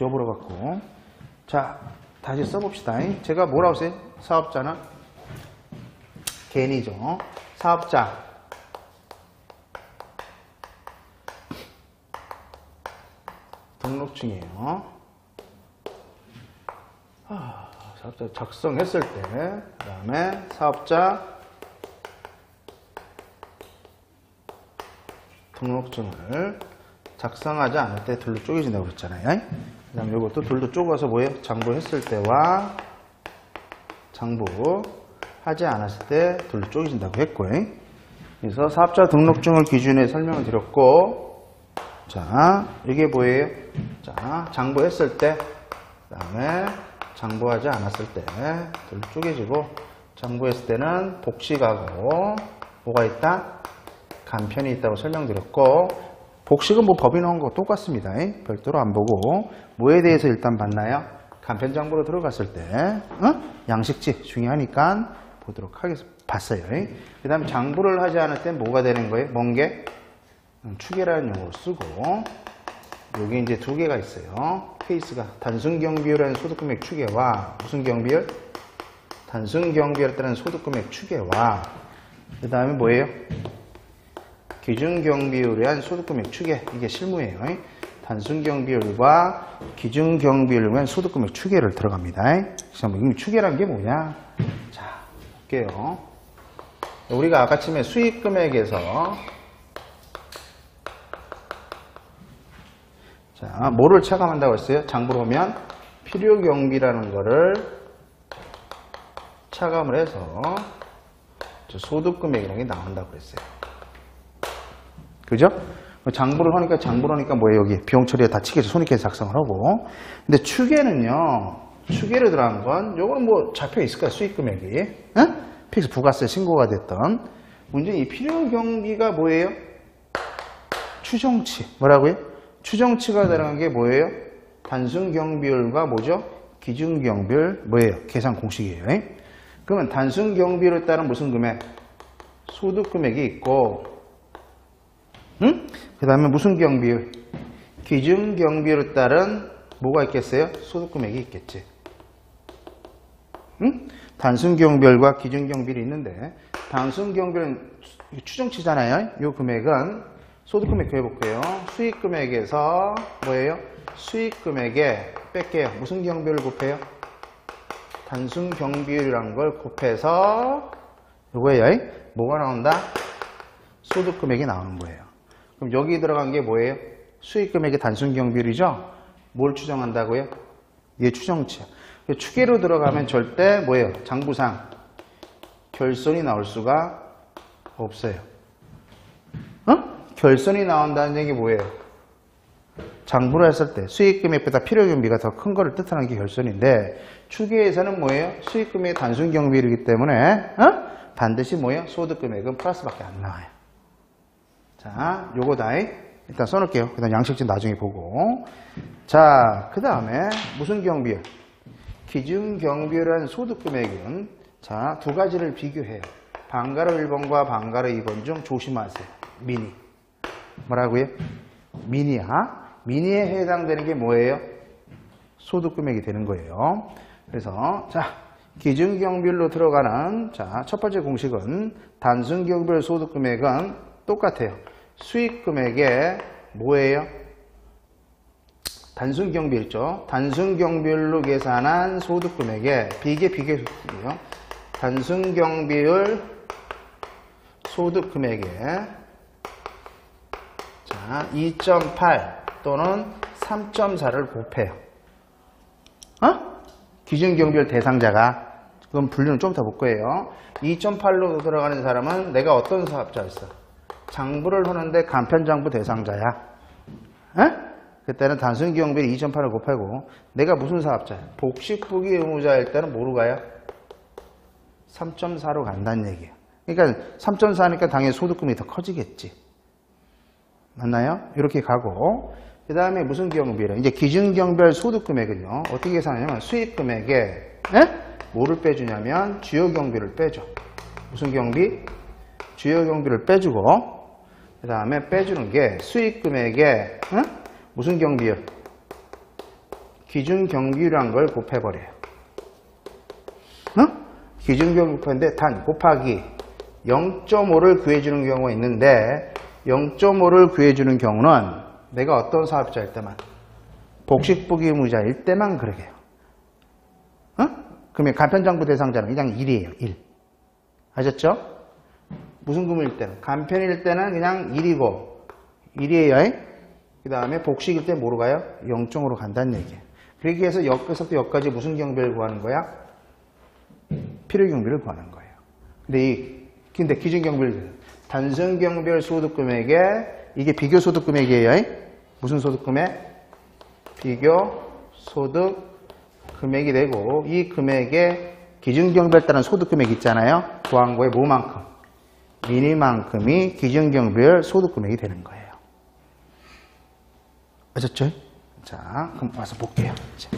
지워버려 갖고. 자, 다시 써봅시다. 제가 뭐라고 써요? 사업자는 개인이죠. 사업자. 등록증이에요. 사업자 작성했을 때, 그 다음에 사업자 등록증을 작성하지 않을 때 둘로 쪼개진다고 그랬잖아요. 그 다음에 이것도 둘로 쪼개서 뭐예요? 장부했을 때와 장부하지 않았을 때 둘로 쪼개진다고 했고요. 그래서 사업자 등록증을 기준에 설명을 드렸고, 자, 이게 뭐예요? 자, 장부했을 때, 그 다음에 장부하지 않았을 때 둘로 쪼개지고, 장부했을 때는 복식하고 뭐가 있다? 간편이 있다고 설명드렸고, 복식은 뭐 법이 나온 거 똑같습니다. 별도로 안 보고 뭐에 대해서 일단 봤나요? 간편장부로 들어갔을 때 양식지 중요하니까 보도록 하겠습니다. 봤어요. 그 다음에 장부를 하지 않을 때 뭐가 되는 거예요? 멍게? 추계라는 용어를 쓰고, 여기 이제 두 개가 있어요. 케이스가 단순 경비율이라는 소득금액 추계와 무슨 경비율? 단순 경비율에 따른 소득금액 추계와 그 다음에 뭐예요? 기준 경비율에 의한 소득금액 추계. 이게 실무예요. 단순 경비율과 기준 경비율에 의한 소득금액 추계를 들어갑니다. 그럼 추계란 게 뭐냐? 자, 볼게요. 우리가 아까쯤에 수익금액에서 자, 뭐를 차감한다고 했어요? 장부로 보면 필요경비라는 거를 차감을 해서 소득금액이라는 게 나온다고 그랬어요. 그죠? 장부를 하니까 뭐예요? 여기 비용 처리에 다 치겠죠. 손익계산 작성을 하고. 근데 추계는요, 추계로 들어간 건 요거는 뭐 잡혀 있을 거야. 수익금액이. 응? 픽스 부가세 신고가 됐던. 문제는 이 필요경비가 뭐예요? 추정치. 뭐라고요? 추정치가 들어간 게 뭐예요? 단순 경비율과 뭐죠? 기준 경비율 뭐예요? 계산 공식이에요. 그러면 단순 경비율에 따른 무슨 금액? 소득 금액이 있고, 응? 그 다음에 무슨 경비율? 기준 경비율에 따른 뭐가 있겠어요? 소득 금액이 있겠지. 응? 단순 경비율과 기준 경비율이 있는데, 단순 경비율은 추정치잖아요. 이 금액은 소득금액 구해볼게요. 수익금액에서 뭐예요? 수익금액에 뺄게요. 무슨 경비율을 곱해요? 단순 경비율이란 걸 곱해서 요거예요. 뭐가 나온다? 소득금액이 나오는 거예요. 그럼 여기 들어간 게 뭐예요? 수익금액의 단순 경비율이죠? 뭘 추정한다고요? 얘 추정치야. 추계로 들어가면 절대 뭐예요? 장부상 결손이 나올 수가 없어요. 결손이 나온다는 얘기 뭐예요? 장부를 했을 때 수익금액보다 필요경비가 더 큰 거를 뜻하는 게 결손인데, 추계에서는 뭐예요? 수익금액의 단순 경비율이기 때문에 반드시 뭐예요? 소득금액은 플러스밖에 안 나와요. 자, 요거 다 일단 써놓을게요. 그 다음 양식지 나중에 보고. 자, 그 다음에 무슨 경비율? 기준 경비율이라는 소득금액은 자, 두 가지를 비교해요. 방가로 1번과 방가로 2번 중 조심하세요. 미니. 뭐라고요? 미니야. 미니에 해당되는 게 뭐예요? 소득금액이 되는 거예요. 그래서 자, 기준 경비율로 들어가는 자, 첫 번째 공식은 단순 경비율 소득금액은 똑같아요. 수익금액에 뭐예요? 단순 경비율 있죠. 단순 경비율로 계산한 소득금액에 비교예요. 단순 경비율 소득금액에 자, 2.8 또는 3.4를 곱해요. 기준 경비율 대상자가. 그럼 분류는 좀 더 볼 거예요. 2.8로 들어가는 사람은 내가 어떤 사업자였어? 장부를 하는데 간편장부 대상자야. 그때는 단순 경비율 2.8을 곱하고, 내가 무슨 사업자야? 복식부기 의무자일 때는 뭐로 가요? 3.4로 간다는 얘기예요. 그러니까 3.4니까 당연히 소득금이 더 커지겠지. 맞나요? 이렇게 가고, 그 다음에 무슨 경비율? 이제 기준 경비율 소득금액은요, 어떻게 계산하냐면 수익금액에 뭐를 빼주냐면 주요 경비를 빼줘. 무슨 경비? 주요 경비를 빼주고, 그 다음에 빼주는 게 수익금액에 무슨 경비율? 기준 경비율이란 걸 곱해버려요. 기준 경비 곱하는데 단 곱하기 0.5를 구해주는 경우가 있는데 0.5를 구해주는 경우는 내가 어떤 사업자일 때만 복식부기무자일 때만 그러게요. 그러면 간편장부 대상자는 그냥 1이에요. 1. 아셨죠? 무슨 금일 때는? 간편일 때는 그냥 1이고 1이에요. 그 다음에 복식일 때 뭐로 가요? 0.5로 간다는 얘기예요. 그러기 위해서 여기서부터 여기까지 무슨 경비를 구하는 거야? 필요 경비를 구하는 거예요. 근데 기준 경비를 단순 경비별 소득 금액에 이게 비교 소득 금액이에요. 무슨 소득 금액? 비교 소득 금액이 되고 이 금액에 기준 경비에 따른 소득 금액 있잖아요. 구한 거에 뭐만큼? 미니만큼이 기준 경비별 소득 금액이 되는 거예요. 아셨죠? 자, 그럼 와서 볼게요. 자.